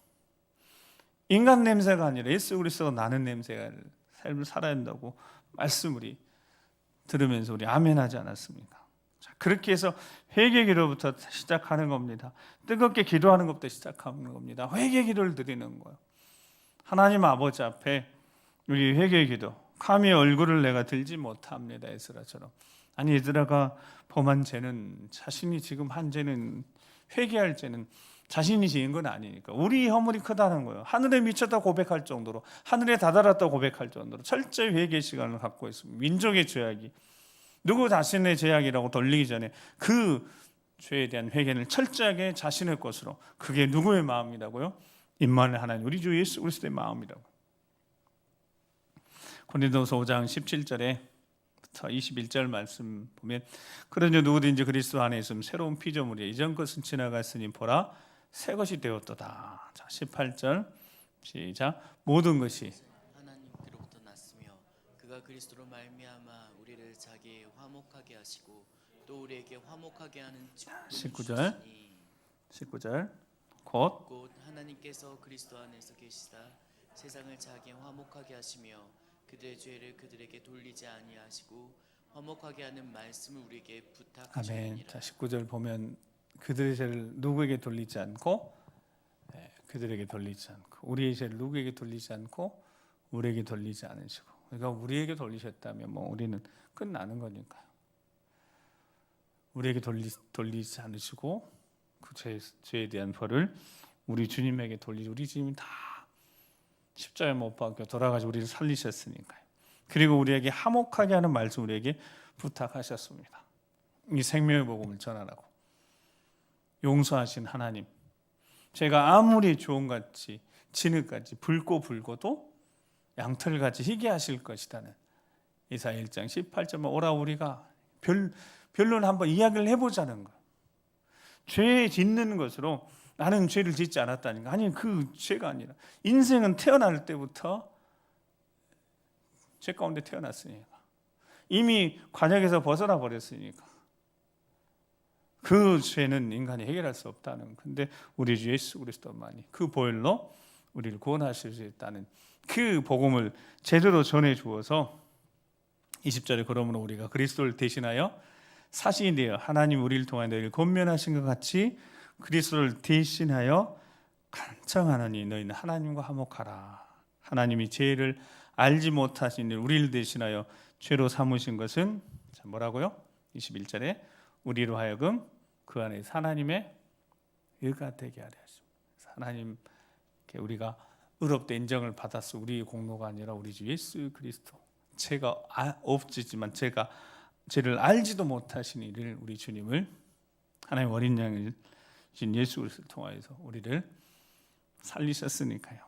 인간 냄새가 아니라 예수 그리스도가 나는 냄새가 삶을 살아야 한다고 말씀 우리 들으면서 우리 아멘하지 않았습니까? 자, 그렇게 해서 회개 기도부터 시작하는 겁니다. 뜨겁게 기도하는 것부터 시작하는 겁니다. 회개 기도를 드리는 거예요. 하나님 아버지 앞에 우리 회개 기도, 감히 얼굴을 내가 들지 못합니다. 에스라처럼. 아니 에스라가 범한 죄는 자신이 지금 한 죄는 회개할 죄는 자신이 지은 건 아니니까 우리 허물이 크다는 거예요. 하늘에 미쳤다 고백할 정도로, 하늘에 다다랐다 고백할 정도로 철저히 회개 시간을 갖고 있습니다. 민족의 죄악이 누구 자신의 죄악이라고 돌리기 전에 그 죄에 대한 회개는 철저하게 자신의 것으로, 그게 누구의 마음이라고요? 임마누엘 하나님 우리 주 예수 그리스도의 마음이라고. 고린도서 5장 17절에부터 21절 말씀 보면, 그러니 누구든지 그리스도 안에 있으면 새로운 피조물이야. 이전 것은 지나갔으니 보라 새 것이 되었도다. 자, 18절 시작. 모든 것이 하나님께로부터 났으며 그가 그리스도로 말미암아 우리를 자기의 화목하게 하시고 또 우리에게 화목하게 하는 19절 19절 곧 하나님께서 그리스도 안에서 계시다 세상을 자기의 화목하게 하시며 그들의 죄를 그들에게 돌리지 아니하시고 화목하게 하는 말씀을 우리에게 아멘. 부탁하시니라. 자, 19절 보면 그들의 죄를 누구에게 돌리지 않고, 그들에게 돌리지 않고, 우리의 죄를 누구에게 돌리지 않고 우리에게 돌리지 않으시고. 그러니까 우리에게 돌리셨다면 뭐 우리는 끝나는 거니까요. 우리에게 돌리지 않으시고 그 죄에 대한 벌을 우리 주님에게 돌리지. 우리 주님이 다 십자가에 못 박혀 돌아가서 우리를 살리셨으니까요. 그리고 우리에게 화목하게 하는 말씀 우리에게 부탁하셨습니다. 이 생명의 복음을 전하라고. 용서하신 하나님, 제가 아무리 조언같이 진흙같이 붉고 붉어도 양털같이 희게 하실 것이라는 이사야 1장 18절만 오라 우리가 변론 한번 이야기를 해보자는 거예요. 죄 짓는 것으로 나는 죄를 짓지 않았다니까. 아니 그 죄가 아니라 인생은 태어날 때부터 죄 가운데 태어났으니까, 이미 관역에서 벗어나 버렸으니까 그 죄는 인간이 해결할 수 없다는. 근데 우리 주 예수 그리스도만이 그 보혈로 우리를 구원하실 수 있다는 그 복음을 제대로 전해 주어서 20절에 그러므로 우리가 그리스도를 대신하여 사신이 되어 하나님 우리를 통하여 너희를 권면하신 것 같이 그리스도를 대신하여 간청하노니 너희는 하나님과 화목하라. 하나님이 죄를 알지 못하신 일 우리를 대신하여 죄로 삼으신 것은 뭐라고요? 21절에 우리로 하여금 그 안에 하나님의 의가 되게 하려 하십니다. 하나님께 우리가 의롭다 인정을 받았어. 우리의 공로가 아니라 우리 주 예수 그리스도, 죄가 없지만 죄를 알지도 못하신 이를 우리 주님을, 하나님 어린 양이신 예수 그리스도를 통하여서 우리를 살리셨으니까요.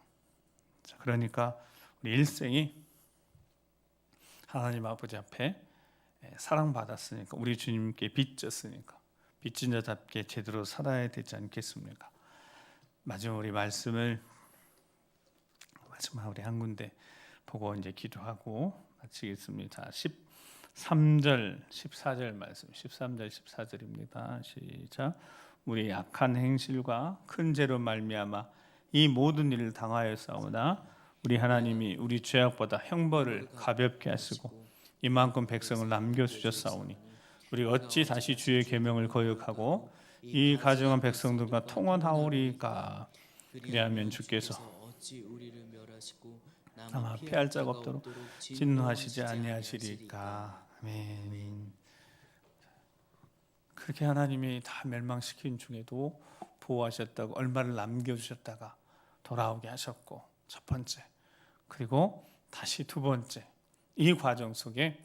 자, 그러니까 우리 일생이 하나님 아버지 앞에 사랑받았으니까, 우리 주님께 빚졌으니까 빚진 자답게 제대로 살아야 되지 않겠습니까? 마지막 우리 말씀을 마지막 우리 한 군데 보고 이제 기도하고 마치겠습니다. 13절 14절 말씀, 13절 14절입니다. 시작. 우리 약한 행실과 큰 죄로 말미암아 이 모든 일을 당하였사오나 우리 하나님이 우리 죄악보다 형벌을 가볍게 하시고 이만큼 백성을 남겨주셨사오니 우리 어찌 다시 주의 계명을 거역하고 이 가증한 백성들과 통원하오리까. 그리하면 주께서 어찌 우리를 멸하시고 아마 피할 자가 없도록 진노하시지 아니하시리까. 아멘. 그렇게 하나님이 다 멸망시킨 중에도 보호하셨다고, 얼마를 남겨주셨다가 돌아오게 하셨고, 첫 번째, 그리고 다시 두 번째, 이 과정 속에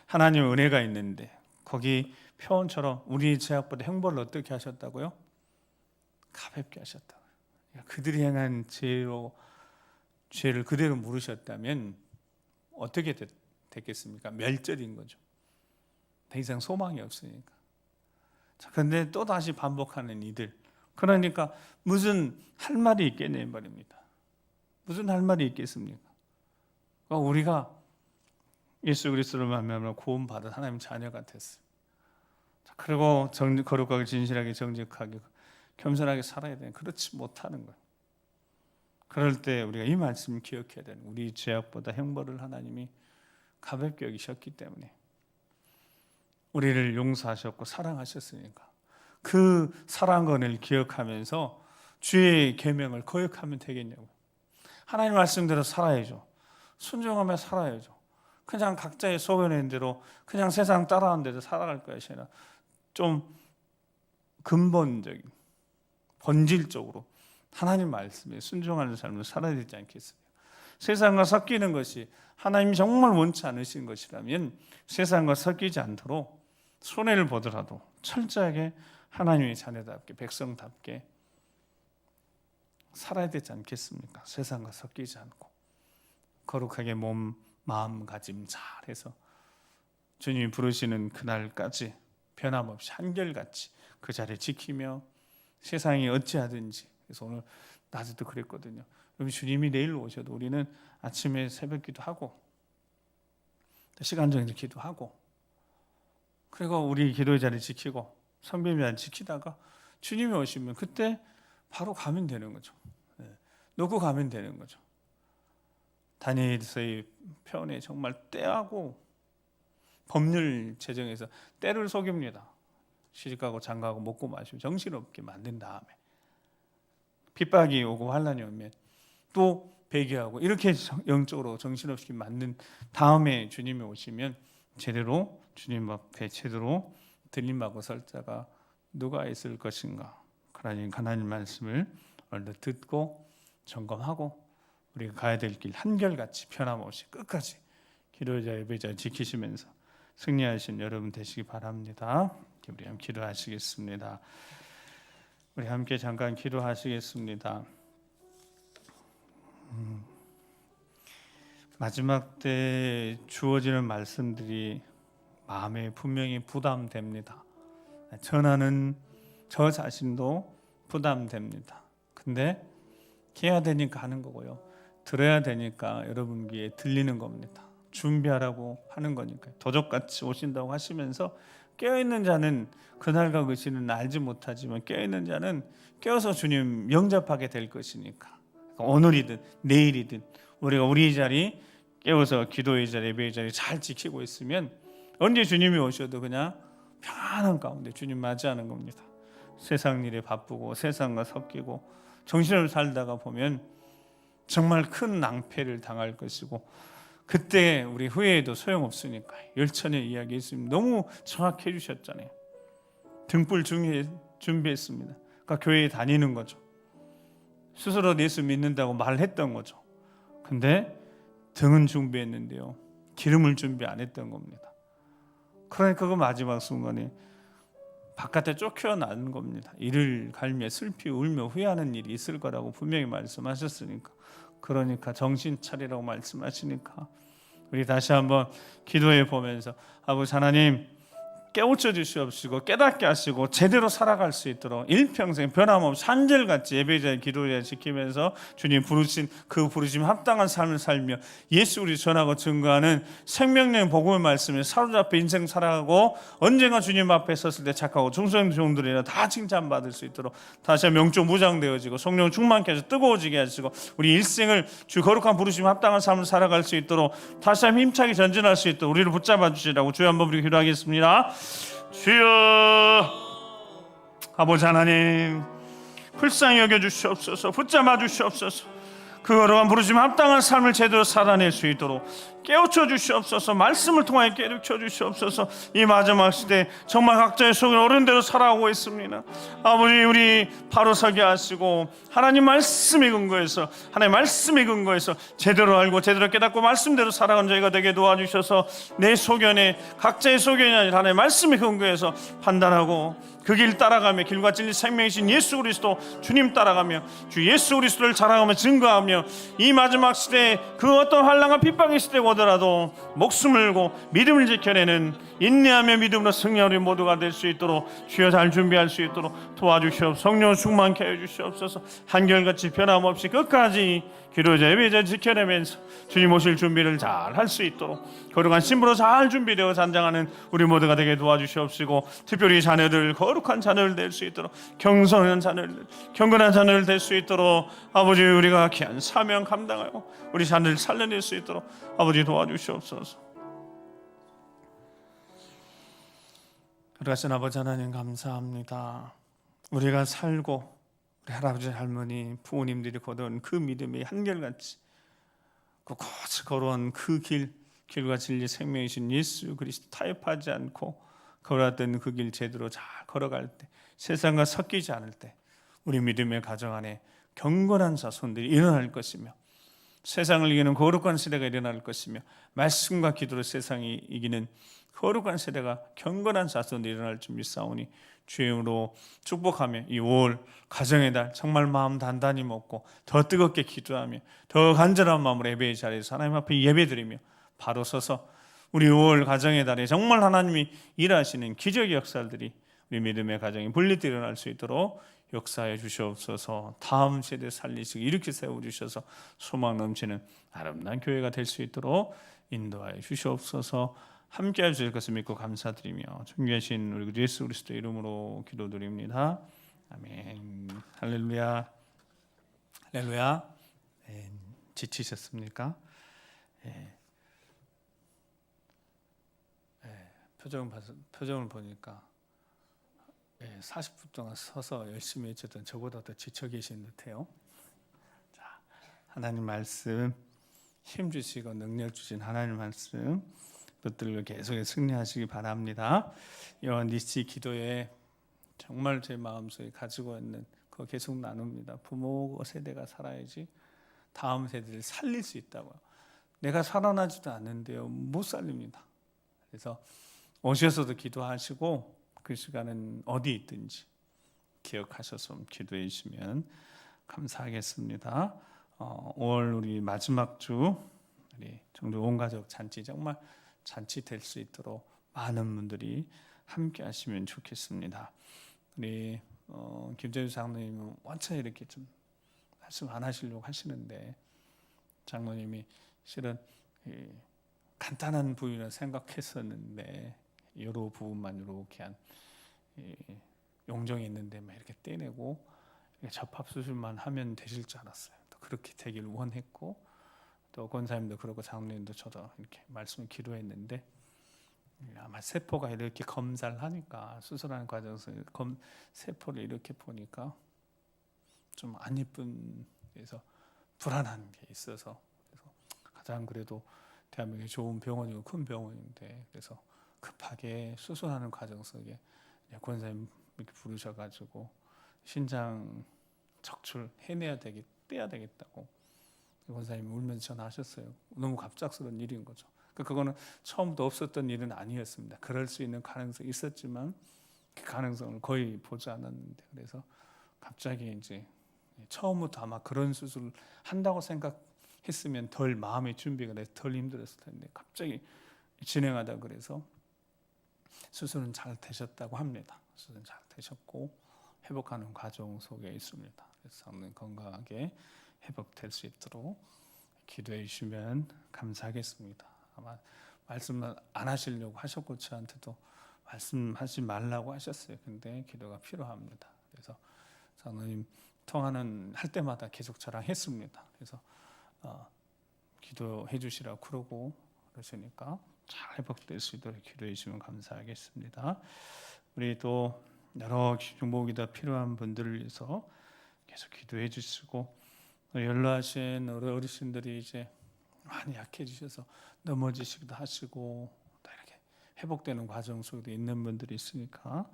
하나님의 은혜가 있는데 거기 표현처럼 우리 죄악보다 형벌을 어떻게 하셨다고요? 가볍게 하셨다고요. 그들이 행한 죄를 그대로 물으셨다면 어떻게 됐겠습니까? 멸절인 거죠. 더 이상 소망이 없으니까. 자, 그런데 또 다시 반복하는 이들, 그러니까 무슨 할 말이 있겠냐 말입니다. 무슨 할 말이 있겠습니까? 그러니까 우리가 예수 그리스도를 만나면 구원받은 하나님 자녀가 됐어요. 그리고 거룩하게 진실하게 정직하게 겸손하게 살아야 되는, 그렇지 못하는 거예요. 그럴 때 우리가 이 말씀을 기억해야 되는, 우리 죄악보다 형벌을 하나님이 가볍게 여기셨기 때문에, 우리를 용서하셨고 사랑하셨으니까 그 사랑권을 기억하면서 주의 계명을 거역하면 되겠냐고. 하나님 말씀대로 살아야죠. 순종하며 살아야죠. 그냥 각자의 소견인 대로 그냥 세상 따라하는 대로 살아갈 것이 아니라 좀 근본적인, 본질적으로 하나님 말씀에 순종하는 삶을 살아야 되지 않겠습니까? 세상과 섞이는 것이 하나님이 정말 원치 않으신 것이라면 세상과 섞이지 않도록 손해를 보더라도 철저하게 하나님의 자녀답게, 백성답게 살아야 되지 않겠습니까? 세상과 섞이지 않고 거룩하게 몸, 마음가짐 잘해서 주님이 부르시는 그날까지 변함없이 한결같이 그 자리를 지키며 세상이 어찌하든지. 그래서 오늘 낮에도 그랬거든요. 여러분, 주님이 내일 오셔도 우리는 아침에 새벽 기도하고 시간 정해서 기도하고, 그리고 우리 기도의 자리 지키고 성김의 자리 지키다가 주님이 오시면 그때 바로 가면 되는 거죠. 놓고 가면 되는 거죠. 다니엘서의 표현에 정말 때하고 법률 제정에서 때를 속입니다. 시집가고 장가고 먹고 마시고 정신없게 만든 다음에 핍박이 오고 환난이 오면 또 배교하고 이렇게 영적으로 정신없이 만든 다음에 주님이 오시면 제대로 주님 앞에 제대로 들림하고 설 자가 누가 있을 것인가. 그러니 하나님 말씀을 얼른 듣고 점검하고 우리가 가야 될 길 한결같이 변함없이 끝까지 기도자 예배자 지키시면서 승리하신 여러분 되시기 바랍니다. 우리 함께 기도하시겠습니다. 우리 함께 잠깐 기도하시겠습니다. 마지막 때 주어지는 말씀들이 마음에 분명히 부담됩니다. 전하는 저 자신도 부담됩니다. 근데 해야 되니까 하는 거고요. 들어야 되니까 여러분 귀에 들리는 겁니다. 준비하라고 하는 거니까요. 도적같이 오신다고 하시면서 깨어있는 자는 그날과 그 시는 알지 못하지만 깨어있는 자는 깨어서 주님 영접하게 될 것이니까, 오늘이든 내일이든 우리가 우리 자리 깨어서 기도의 자리, 예배의 자리 잘 지키고 있으면 언제 주님이 오셔도 그냥 편안한 가운데 주님 맞이하는 겁니다. 세상 일에 바쁘고 세상과 섞이고 정신을 살다가 보면 정말 큰 낭패를 당할 것이고, 그때 우리 후회해도 소용없으니까 열천의 이야기 있으면 너무 정확히 해주셨잖아요. 등불 준비했습니다. 그러니까 교회에 다니는 거죠. 스스로 예수 믿는다고 말했던 거죠. 근데 등은 준비했는데요, 기름을 준비 안 했던 겁니다. 그러니까 그 마지막 순간에 바깥에 쫓겨나는 겁니다. 이를 갈며 슬피 울며 후회하는 일이 있을 거라고 분명히 말씀하셨으니까, 그러니까 정신 차리라고 말씀하시니까 우리 다시 한번 기도해 보면서 아버지 하나님 깨우쳐 주시옵시고 깨닫게 하시고 제대로 살아갈 수 있도록 일평생 변함없이 한결같이 예배자의 기도에 지키면서 주님 부르신 그 부르심 합당한 삶을 살며 예수 우리 전하고 증거하는 생명력 복음의 말씀에 사로잡혀 인생 살아가고 언젠가 주님 앞에 섰을 때 착하고 충성된 종들이라 다 칭찬받을 수 있도록 다시 한번 영적 무장되어지고 성령 충만케 하셔서 뜨거워지게 하시고 우리 일생을 주 거룩한 부르심 합당한 삶을 살아갈 수 있도록 다시 한번 힘차게 전진할 수 있도록 우리를 붙잡아 주시라고 주여 한번 우리 기도하겠습니다. 주여, 아버지 하나님 불쌍히 여겨주시옵소서. 붙잡아 주시옵소서. 그 거룩한 부르심 합당한 삶을 제대로 살아낼 수 있도록 깨우쳐 주시옵소서. 말씀을 통하여 깨우쳐 주시옵소서. 이 마지막 시대 정말 각자의 속을 어른대로 살아가고 있습니다. 아버지 우리 바로 서게 하시고 하나님 말씀에 근거해서 하나님 말씀에 근거해서 제대로 알고 제대로 깨닫고 말씀대로 살아가는 저희가 되게 도와주셔서 내 소견에 각자의 소견이 아니라 하나님 말씀에 근거해서 판단하고 그 길 따라가며 길과 진리 생명이신 예수 그리스도 주님 따라가며 주 예수 그리스도를 자랑하며 증거하며 이 마지막 시대에 그 어떤 환난과 핍박의 시대고 오더라도 목숨을 걸고 믿음을 지켜내는 인내하며 믿음으로 승리하는 우리 모두가 될 수 있도록 주여 잘 준비할 수 있도록 도와주시옵소서. 성령 충만케 해주시옵소서. 한결같이 변함없이 끝까지 기도자 예배자 지켜내면서 주님 오실 준비를 잘 할 수 있도록 거룩한 신부로 잘 준비되어 잔장하는 우리 모두가 되게 도와주시옵시고, 특별히 자녀들 거룩한 자녀를 될 수 있도록 경건한 자녀를 될 수 있도록 아버지 우리가 귀한 사명 감당하고 우리 자녀를 살려낼 수 있도록 아버지 도와주시옵소서. 그러신 아버지 하나님 감사합니다. 우리가 살고 우리 할아버지 할머니 부모님들이 거둔 그 믿음이 한결같이 꼿꼿이 걸어온 그 길과 진리 생명이신 예수 그리스도 타협하지 않고 걸어왔던 그 길 제대로 잘 걸어갈 때, 세상과 섞이지 않을 때 우리 믿음의 가정 안에 경건한 자손들이 일어날 것이며, 세상을 이기는 거룩한 세대가 일어날 것이며, 말씀과 기도로 세상이 이기는 거룩한 세대가 경건한 자손들이 일어날 줄 믿사오니 주의 이름으로 축복하며 이 5월 가정의 달 정말 마음 단단히 먹고 더 뜨겁게 기도하며 더 간절한 마음으로 예배의 자리에서 하나님 앞에 예배드리며 바로 서서 우리 5월 가정의 달에 정말 하나님이 일하시는 기적의 역사들이 우리 믿음의 가정이 분리되어 일어날 수 있도록 역사해 주시옵소서. 다음 세대 살리시고 이렇게 세워주셔서 소망 넘치는 아름다운 교회가 될 수 있도록 인도하여 주시옵소서. 함께해 주실 것을 믿고 감사드리며 존귀하신 우리 예수 그리스도 이름으로 기도드립니다. 아멘. 할렐루야. 할렐루야. 지치셨습니까? 표정을 보니까 40분 동안 서서 열심히 해줬던 저보다 더 지쳐 계신 듯해요. 자, 하나님 말씀 힘 주시고 능력 주신 하나님 말씀 것들을 계속 승리하시기 바랍니다. 이런 니시 기도에 정말 제 마음속에 가지고 있는 거 계속 나눕니다. 부모 세대가 살아야지 다음 세대를 살릴 수 있다고요. 내가 살아나지도 않는데요, 못 살립니다. 그래서 오셔서도 기도하시고 그 시간은 어디 있든지 기억하셔서 기도해 주시면 감사하겠습니다. 5월 우리 마지막 주 우리 정도 온 가족 잔치 정말 잔치 될 수 있도록 많은 분들이 함께 하시면 좋겠습니다. 우리 김재주 장로님은 원체 이렇게 좀 말씀 안 하시려고 하시는데, 장로님이 실은 간단한 부위라 생각했었는데 여러 부분만 이렇게 한 용종이 있는데 막 이렇게 떼내고 접합 수술만 하면 되실 줄 알았어요. 또 그렇게 되길 원했고, 또 권사님도 그러고 장로님도 저도 이렇게 말씀을 기도했는데, 아마 세포가 이렇게 검사를 하니까 수술하는 과정에서 세포를 이렇게 보니까 좀 안 예쁜, 그래서 불안한 게 있어서, 그래서 가장 그래도 대한민국에 좋은 병원이고 큰 병원인데, 그래서 급하게 수술하는 과정 속에 권사님 이렇게 부르셔가지고 신장 적출 떼야 되겠다고 권사님이 울면서 전화하셨어요. 너무 갑작스러운 일인 거죠. 그거는 처음부터 없었던 일은 아니었습니다. 그럴 수 있는 가능성이 있었지만 그 가능성을 거의 보지 않았는데, 그래서 갑자기 이제 처음부터 아마 그런 수술을 한다고 생각했으면 덜 마음의 준비가 돼서 덜 힘들었을 텐데, 갑자기 진행하다 그래서 수술은 잘 되셨다고 합니다. 수술은 잘 되셨고 회복하는 과정 속에 있습니다. 그래서 건강하게 회복될 수 있도록 기도해 주시면 감사하겠습니다. 아마 말씀을 안 하시려고 하셨고 저한테도 말씀하지 말라고 하셨어요. 근데 기도가 필요합니다. 그래서 장로님 통화는 할 때마다 계속 저랑 했습니다. 그래서 기도해 주시라고 그러시니까 잘 회복될 수 있도록 기도해 주시면 감사하겠습니다. 우리 또 여러 중보기도 필요한 분들을 위해서 계속 기도해 주시고, 연로하신 우리 어르신들이 이제 많이 약해지셔서 넘어지시기도 하시고 또 이렇게 회복되는 과정 속에 있는 분들이 있으니까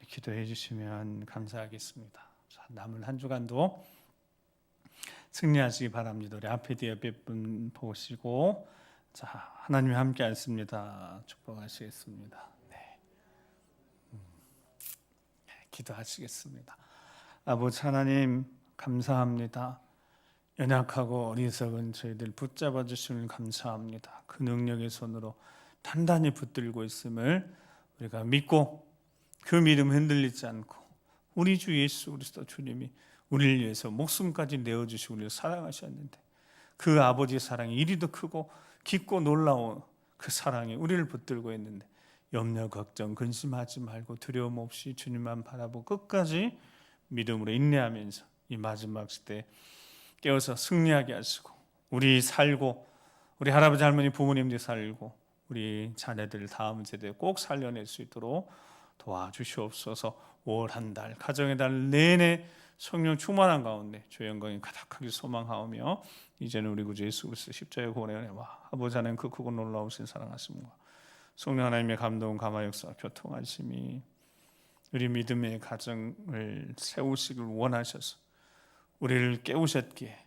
기도해 주시면 감사하겠습니다. 자, 남은 한 주간도 승리하시기 바랍니다. 우리 앞에 뒤에 몇 분 보시고, 자, 하나님이 함께 하십니다. 축복하시겠습니다. 네. 기도하시겠습니다. 아버지 하나님 감사합니다. 연약하고 어리석은 저희들 붙잡아 주심을 감사합니다. 그 능력의 손으로 단단히 붙들고 있음을 우리가 믿고 그 믿음 흔들리지 않고 우리 주 예수 그리스도 주님이 우리를 위해서 목숨까지 내어주시고 우리를 사랑하셨는데 그 아버지의 사랑이 이리도 크고 깊고 놀라운 그 사랑이 우리를 붙들고 있는데 염려 걱정 근심하지 말고 두려움 없이 주님만 바라보고 끝까지 믿음으로 인내하면서 이 마지막 시대에 깨어서 승리하게 하시고 우리 살고 우리 할아버지 할머니 부모님들 살고 우리 자녀들 다음 세대에 꼭 살려낼 수 있도록 도와주시옵소서. 5월 한 달 가정의 달 내내 성령 충만한 가운데 주의 영광이 가득하게 소망하오며 이제는 우리 구주 예수 그리스도 십자가의 구원의 은혜와 아버지 하나님 그 크고 놀라우신 사랑하심과 성령 하나님의 감동 감화 역사 교통하심이 우리 믿음의 가정을 세우시길 원하셔서 우리를 깨우셨기에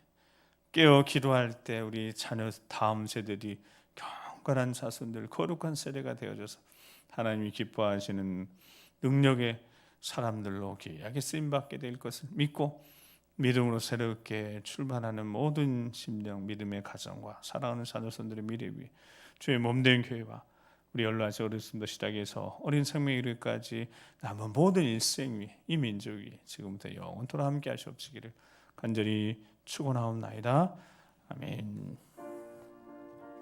깨어 기도할 때 우리 자녀 다음 세대들이 경건한 자손들 거룩한 세대가 되어져서 하나님이 기뻐하시는 능력의 사람들로 귀하게 쓰임받게 될 것을 믿고 믿음으로 새롭게 출발하는 모든 심령 믿음의 가정과 사랑하는 자녀손들의 미래 위해 주의 몸된 교회와 우리 연로하시 어렸음부터 시작해서 어린 생명에 이르기까지 남은 모든 일생 위에 이 민족 위에 지금부터 영원토록 함께 하시옵시기를 간절히 축원하옵나이다. 아멘.